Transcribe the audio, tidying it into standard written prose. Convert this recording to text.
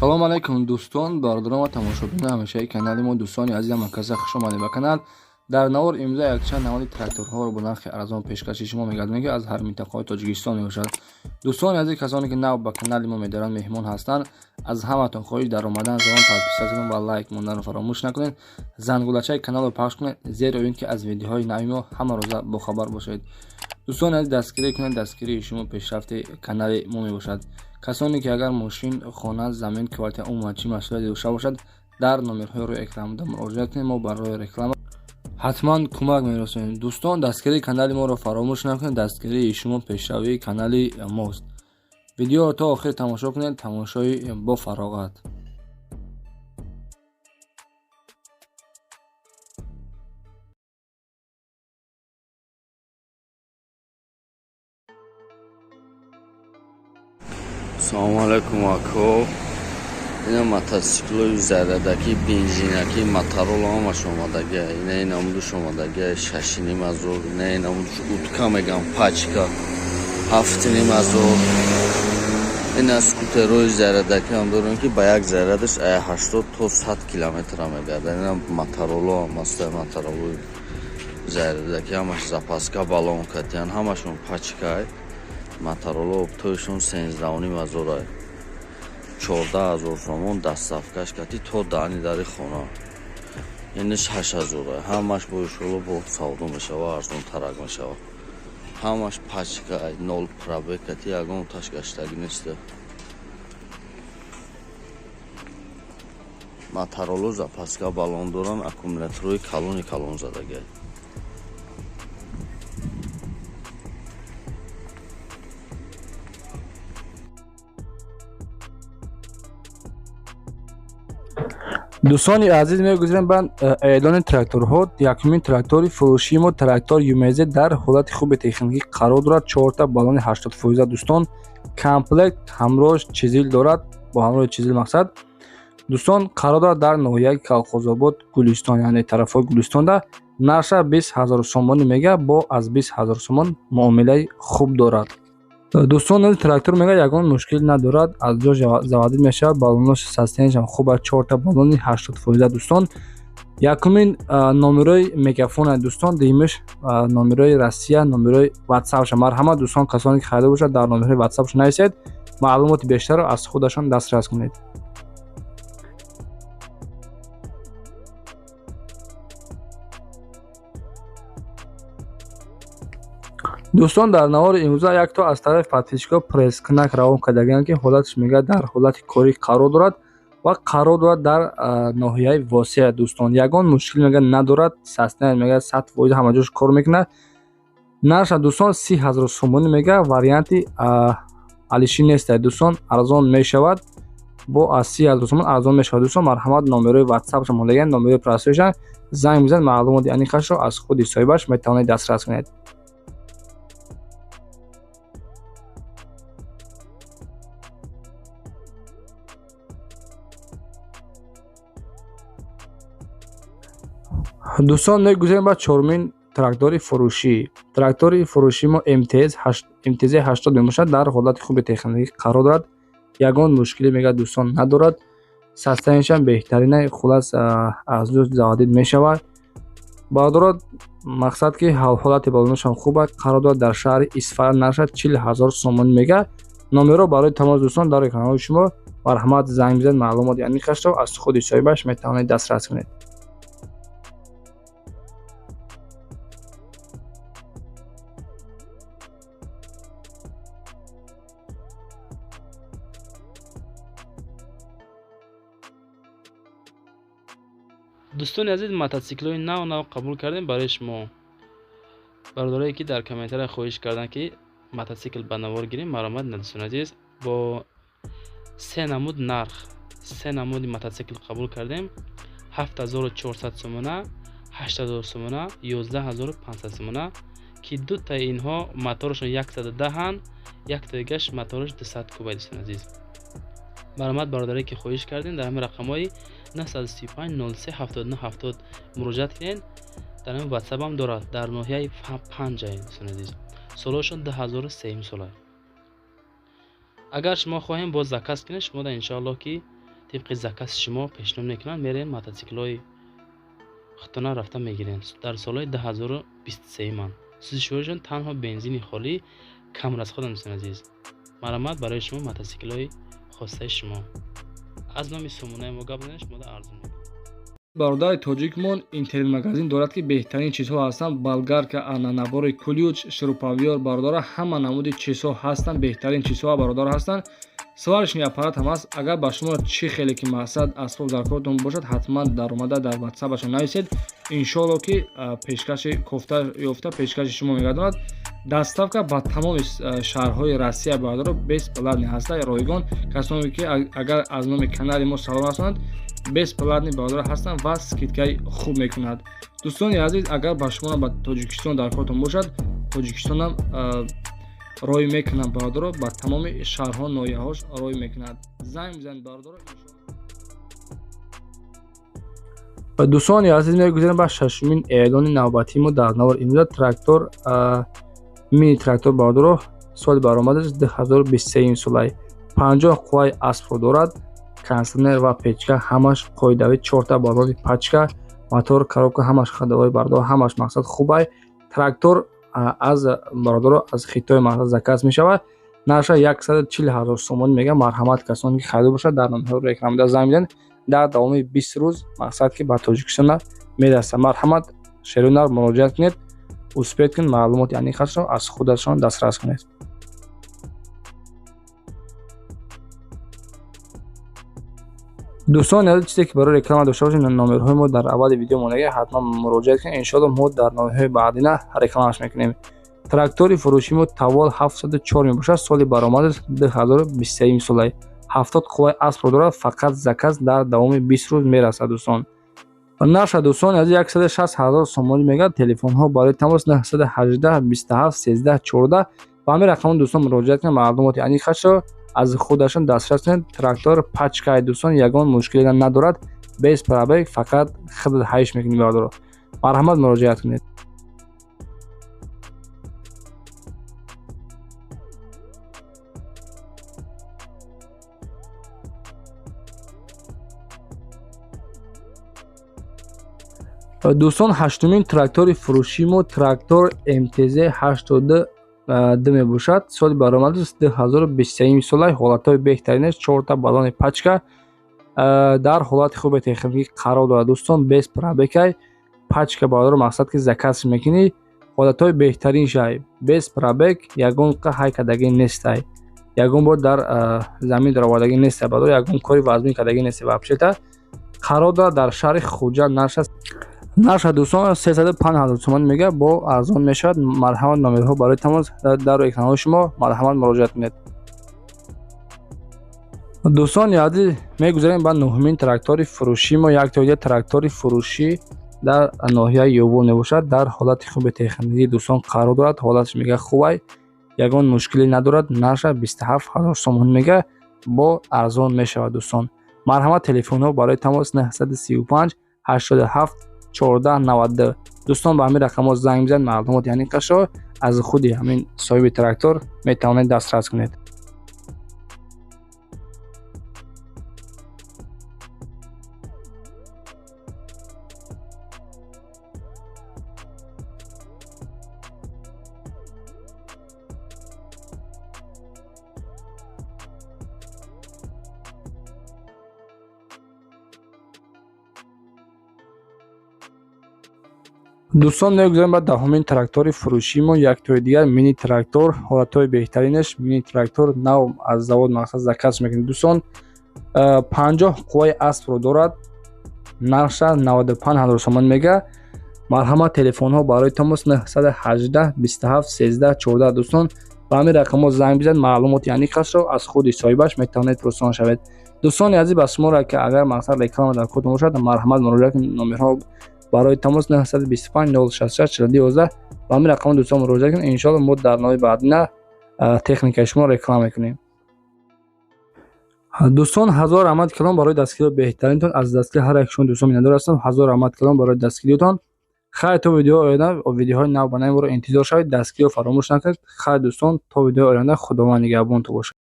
салом алайкум дӯстон, бародарон ва тамошобини ҳамешаи канали мо. дӯстони азизам, марказа хуш омадед ба канал. дар навор имрӯз якчанд намуди тракторҳоро бо нархи арзон пешкаши шумо мегардонем ки аз ҳар минтақаҳои тоҷикистон мебошад. дӯстони азиз, касоне ки нав ба канали мо медаранд, меҳмон ҳастанд, аз ҳаматон хоҳиш дар омадан замон подписатон ва лайк монданро фаромӯш накунед. зангулачаи каналро пахш кунед, зеро ин ки аз видеоҳои нави мо ҳама рӯза бохабар бошед. дӯстони азиз, дастгирӣ кунед, дастгирии шумо пешрафти канали мо мебошад. касоне ки агар мошин, хона, замин, квартира умуман чӣ маҳсулоте дошта бошад, дар номерҳои рӯи экранда муроҷиат кунед, мо барои реклама ҳатман кӯмак мерасонем. дӯстон, дастгирии канали моро фаромӯш накунед, дастгирии шумо пешравии канали мост. видеоро то охир тамошо кунед, тамошои бо фароғат. Assalomu alaykum aka. Ina mototsikloi zaradaki benzinaki Motorola amash omadaga. Ina namudush omadaga 6,5 ina namudush utka megam pachka 7,5. Ina skuteroi zaradaki ham doran ki ba yak zaradish 80 to 100 kilometr megada. Ina Motorola masta Motorola zaradaki amash zapaska balonkat yani hamashon pachka. Motorola оптоишон 13,5 ай. 14,000 сомон дастафкаш кати то дани дари хона. Иниш 8,000 ай. Ҳамаш бо иншолло бо савдо мешава, арзон тарак мешава. Ҳамаш пачка ай, 0 пробег кати ягон ташгаштаги нест. Motorola запаска балон доран, аккумуляторои калон задагай. дӯстони азиз, мегузарем ба эълони тракторҳо. Якумин трактори фурӯшии мо трактор Юмeze дар ҳолати хуби техникӣ қарор дорад. 4 баллони 80% дӯстон, комплект ҳамроҳ чизил дорад, бо ҳамроҳи чизил мақсад. дӯстон, қарор дорад дар ноҳияи Калхозобод, Гулистон, яъне тарафҳои Гулистонда. нарша 20,000 сомонӣ мега, бо аз 20,000 сомон муомилаи хуб дорад. дӯстон, трактор мега ягон мушкил надорад, аз ҷо заводид мешавад, баллонош состояниашам хуб аст, 4 баллони 80%. дӯстон, якумин номерои мегафона дӯстон, дуюмиш номерои Россия, номерои WhatsApp-ша. марҳамат дӯстон, касоне ки харида бошад дар номерои WhatsApp-ша нависед, маълумоти бештарро аз худашон дастрас кунед. дӯстон, дар навори имрӯза якто аз тарафи подписчикҳо пресс-кнак равон кардагианд ки ҳолаташ мега дар ҳолати корӣ қарор дорад ва қарор дорад дар ноҳияи Восия. дӯстон, ягон мушкил мега надорад, состояние мега 100% ҳама ҷош кор мекунад. нарша дӯстон 30,000 сомонӣ мега, варианти алиши нест дӯстон, арзон мешавад, бо аз 30,000 сомон арзон мешавад. дӯстон, марҳамат номерои WhatsApp-ша мондагаанд, номерои прасоиша занг бизанед, маълумоти аниқашро аз худи соҳибаш метавонед дастрас кунед. дӯстон, мегузарем ба чормин трактори фурӯшӣ. трактори фурӯшии мо MTZ 80 мебошад, дар ҳолати хуби техникӣ қарор дорад, ягон мушкиле мега дӯстон надорад, состояниашам беҳтарина, хулас аз ҷо заводид мешавад. дорад мақсад ки ҳолати балонашам хуб аст, қарор дорад дар шаҳри Исфаҳон, нарша 40,000 сомон мега. номерро барои тамос дӯстон дар канали шумо, марҳамат занг бизанед, маълумоти аниқашро аз худи соҳибаш метавонед дастрас кунед. дӯстони азиз, мотоциклои нав қабул кардем барои шумо. бародарое ки дар комментария хоҳиш карданд ки мотоцикл ба навор гирем, маромад на дӯстони азиз, бо се намуд нарх, се намуди мотоцикл қабул кардем. 7,400 сомона, 8,000 сомона, 11,500 сомона, ки дута инҳо моторашон 110-анд, яктоигаш мотораш 200 куба. дӯстони азиз, маромад бародарое ки хоҳиш кардем, дар ҳамин рақамҳои 935 03 79 70 муроҷиат кунед. дар ҳамин WhatsApp ҳам дорад, дар ноҳияи Панҷа. дӯстони азиз, солҳошон 2003 сола. агар шумо хоҳем боз заказ кунед, шумо иншоалло ки طبق заказ شما پیشنهاد میکنن میرین мотоциклای خودتان رفته میگیرین. در سال 2023 من سوزشوارشان تنها بنزین خالی کم از خودم دوستان عزیز. مرامت برای شما мотоциклای خواسته شما. از نام سمونه ما گپ شما در ارزون میکنم. برادر توجیکمون اینترنت مگزین دارد که بهترین چیزها هستند. بالگارка نبار کلیوچ شروپاویور برادر همه نمود چیزها هستند. بهترین چیزها برادر هستند. сварочный аппарат ҳам аст. агар ба шумо чӣ хеле ки мақсад асбоб дар кортон бошад ҳатман дар омада дар ватсапашон нависед. иншоалло ки пешкаши кофта ёфта пешкаши шумо мегардонад. доставка ба тамоми шаҳрҳои россия бародаро бесплатный ҳаста. ройгон касоне ки агар аз номи канали мо салом расонанд бесплатный бародаро ҳастанд ва скидкаи хуб мекунад. дӯстони азиз, агар ба шумо ба тоҷикистон дар кортон бошад, тоҷикистонам рой мекунад бародаро, ба тамоми шаҳрҳо ноҳияҳош рой мекунад. занг бизанед бародаро. дӯстони азиз, мегузарем ба шашумин эълони навбатии мо дар навор имрӯз. трактор мини трактор бародаро соли баромадаш 2023 солай 50 қувваи аспро дорад. консернер ва печка ҳамаш қоидави 4 балони пачка, мотор, коробка ҳамаш хадавои бародаро, ҳамаш мақсад хубай. трактор аз бародаро аз хитой мақсад заказ мешавад. наша 140,000 сомон мега. марҳамат касоне ки харида бошад дар номерҳо рекламада занг бизанед. дар давоми 20 рӯз мақсад ки ба тоҷикистон мерасад. марҳамат, шерунар муроҷиат кунед. успеҳ кунед. маълумоти аниқашро аз худашон дастрас кунед. дӯстон аз чизе ки барои реклама дошта бошем номерҳои мо дар аввали видео монага, ҳатман муроҷиат кунед. иншоалло мо дар номерҳои баъдина рекламаш мекунем. трактори фурӯшии мо тавол 704 мебошад. соли баромадаш 2023 солай 70 қувваи аспро дорад. фақат заказ дар давоми 20 рӯз мерасад. дӯстон наша дӯстон аз 160,000 сомонӣ мегӯяд. телефонҳо барои тамос 918 27 13 14. ба ҳамин рақамон дӯстон муроҷиат кунед. маълумоти аниқашро аз худашон дастрас кунед. трактор пачкаи дӯстон ягон мушкиле надорад. без пробег, фақат худат ҳайш мекунед бародаро. марҳамат, муроҷиат кунед. дӯстон ҳаштумин трактори фурӯшии мо трактор МТЗ 82 мебошад. соли баромадаш 2023 солай ҳолатҳои беҳтаринаш 4 балони пачка дар ҳолати хуби техникӣ қарор дорад. дӯстон без пробекай пачка бародаро мақсад ки заказ мекунӣ. ҳолатҳои беҳтариншай без пробек, ягон ҳай кардагӣ нестай, ягон бор дар замин даровардагӣ нестай бародаро, ягон кори вазмин кардагӣ нестай. вапшета қарор дорад дар шаҳри хуҷа. наша дӯстон 350,000 сомон мега. бо арзон мешавад. марҳамат, номерҳо барои тамос дар экранҳои шумо. марҳамат, муроҷиат кунед. дӯстони азиз, мегузарем ба нӯҳумин трактори фурӯшии мо. як тоида трактори фурӯшӣ дар ноҳияи ёбон мебошад. дар ҳолати хуби техникӣ дӯстон қарор дорад. ҳолаташ мега хубай, ягон мушкиле надорад. наша 27,000 сомон мега. бо арзон мешавад. дӯстон марҳамат, телефонҳо барои тамос 935 87 1492. дӯстон ба ҳамин рақамҳо занг бизанед. маълумоти аниқашро аз худи ҳамин соҳиби трактор метавонед дастрас кунед. дӯстон мегузарем ба даҳумин трактори фурӯшии мо. як тои дигар мини трактор. ҳолатҳои беҳтаринаш мини трактор нав аз завод мақсад заказ мекунед. дӯстон 50 қувваи аспро дорад. нарша 95,000 сомон мега. марҳамат, телефонҳо барои тамос 918 27 13 14. дӯстон ба ҳамин рақамҳо занг бизанед. маълумоти аниқашро аз худи соҳибаш метавонед пурсон шавед. дӯстони азиз, ба шуморо ки агар мақсад реклама дар кортон бошад, марҳамат, муроҷиат кунед. номерҳо барои тамос 925 066 4211. ба ҳамин рақамон дӯстон муроҷиат кунед. иншоалло мо дар номи баъдина техникаи шумо реклама мекунем. дӯстон, ҳазор раҳмат калом барои дастгири беҳтаринтон. аз дастгири ҳар як шумо дӯстон миннатдор ҳастам. ҳазор раҳмат калом барои дастгириатон. хайр, то видеои оянда видеоҳои нав ба нави моро интизор шавед. дастгириро фаромӯш накунед. хайр дӯстон, то видеои оянда. худованд нигаҳбонтон бошад.